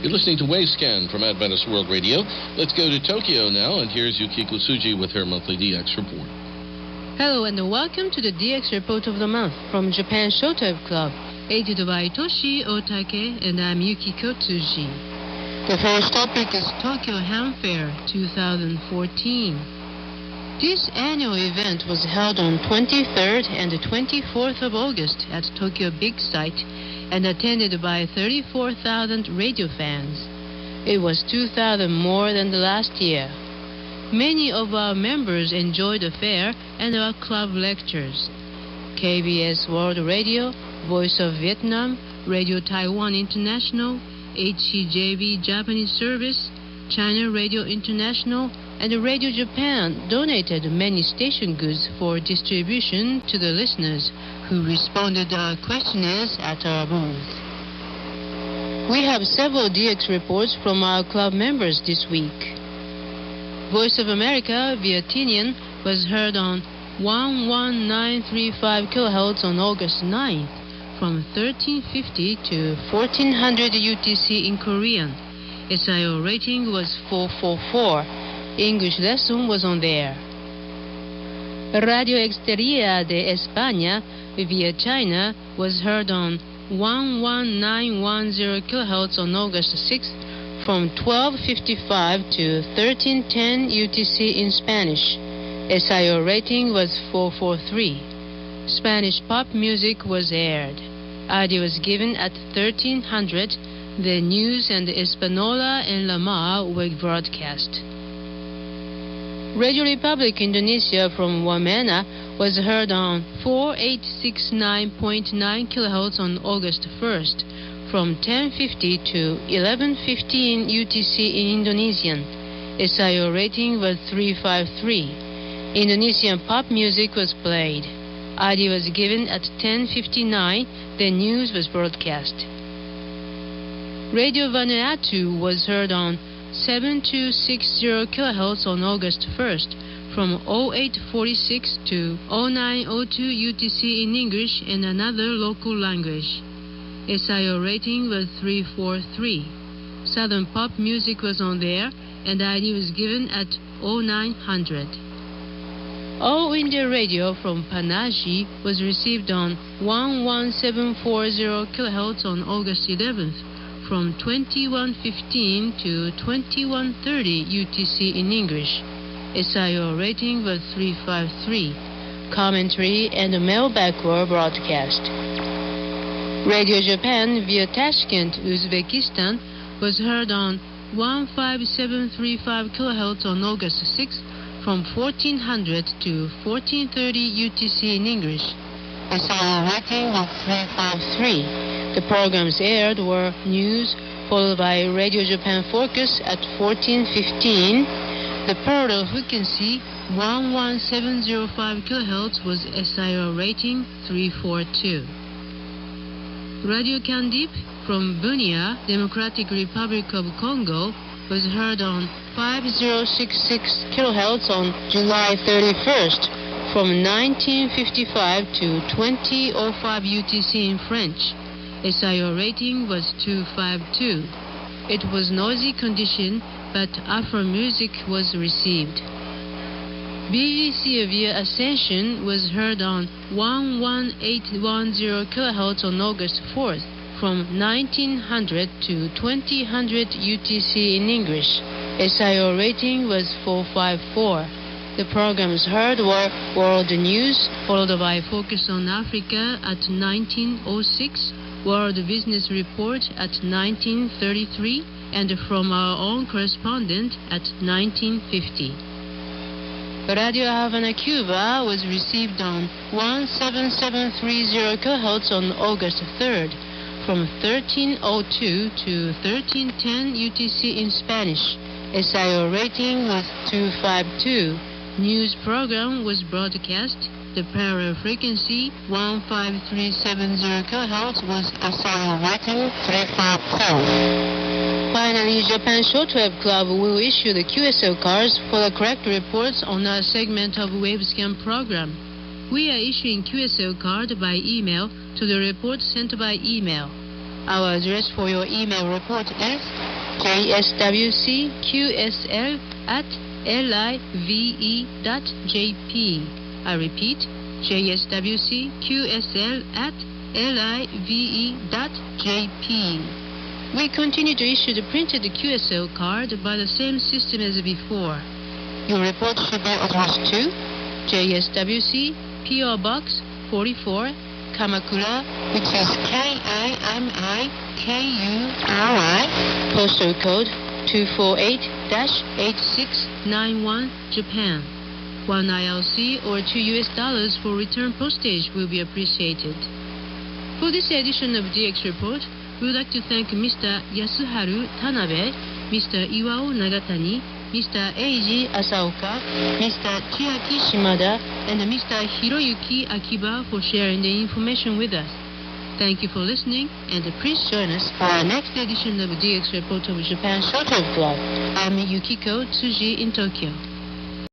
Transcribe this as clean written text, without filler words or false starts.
You're listening to Wavescan from Adventist World Radio. Let's go to Tokyo now, and here's Yukiko Tsuji with her monthly DX report. Hello and welcome to the DX Report of the Month from Japan Showtime Club, edited by Toshi Otake, and I'm Yukiko Tsuji. The first topic is Tokyo Ham Fair 2014. This annual event was held on 23rd and 24th of August at Tokyo Big Sight and attended by 34,000 radio fans. It was 2,000 more than the last year. Many of our members enjoyed the fair and our club lectures. KBS World Radio, Voice of Vietnam, Radio Taiwan International, HCJB Japanese Service, China Radio International, and Radio Japan donated many station goods for distribution to the listeners who responded to our questionnaires at our booth. We have several DX reports from our club members this week. Voice of America Vietnamian was heard on 11935 kHz on August 9th from 1350 to 1400 UTC in Korean. SIO rating was 444. English lesson was on there. Radio Exterior de España via China was heard on 11910 kHz on August 6th from 1255 to 1310 UTC in Spanish. SIO rating was 443. Spanish pop music was aired. ID was given at 1300. The news and Espanola and Lamar were broadcast. Radio Republic Indonesia from Wamena was heard on 4869.9 kHz on August 1st from 1050 to 1115 UTC in Indonesian. SIO rating was 353. Indonesian pop music was played. ID was given at 10:59. The news was broadcast. Radio Vanuatu was heard on 7260 kHz on August 1st from 0846 to 0902 UTC in English and another local language. SIO rating was 343. Southern pop music was on there and ID was given at 0900. All India Radio from Panaji was received on 11740 kHz on August 11th from 2115 to 2130 UTC in English. SIO rating was 353. Commentary and mailback were broadcast. Radio Japan via Tashkent, Uzbekistan was heard on 15735 kHz on August 6th from 1400 to 1430 UTC in English. SIO rating was 353. The programs aired were news, followed by Radio Japan Focus at 1415. The parallel frequency 11705 kHz was SIO rating 342. Radio Kandip from Bunia, Democratic Republic of Congo, was heard on 5066 kHz on July 31st from 1955 to 2005 UTC in French. SIO rating was 252. It was noisy condition, but Afro music was received. BBC via Ascension was heard on 11810 kHz on August 4th from 1900 to 2000 UTC in English. SIO rating was 454. The programs heard were World News, followed by Focus on Africa at 1906, World Business Report at 1933, and from our own correspondent at 1950. Radio Havana, Cuba was received on 17730 kHz on August 3rd from 1302 to 1310 UTC in Spanish. SIO rating was 252. News program was broadcast. The parallel frequency 15370 kHz was SIO rating 354. Finally, Japan Shortwave Club will issue the QSL cards for the correct reports on our segment of Wavescan program. We are issuing QSL card by email to the report sent by email. Our address for your email report is JSWC QSL at live.jp. I repeat, JSWC QSL at live.jp. We continue to issue the printed QSL card by the same system as before. Your report should be addressed to JSWC PO Box 44, Kamakura, which is KIMIKURI, postal code 248-8691, Japan. $1 ILC or $2 for return postage will be appreciated. For this edition of DX Report, we would like to thank Mr. Yasuharu Tanabe, Mr. Iwao Nagatani, Mr. Eiji Asaoka, Mr. Chiaki Shimada, and Mr. Hiroyuki Akiba for sharing the information with us. Thank you for listening, and please join us for our next edition of DX Report of Japan Shortwave Club. I'm Yukiko Tsuji in Tokyo.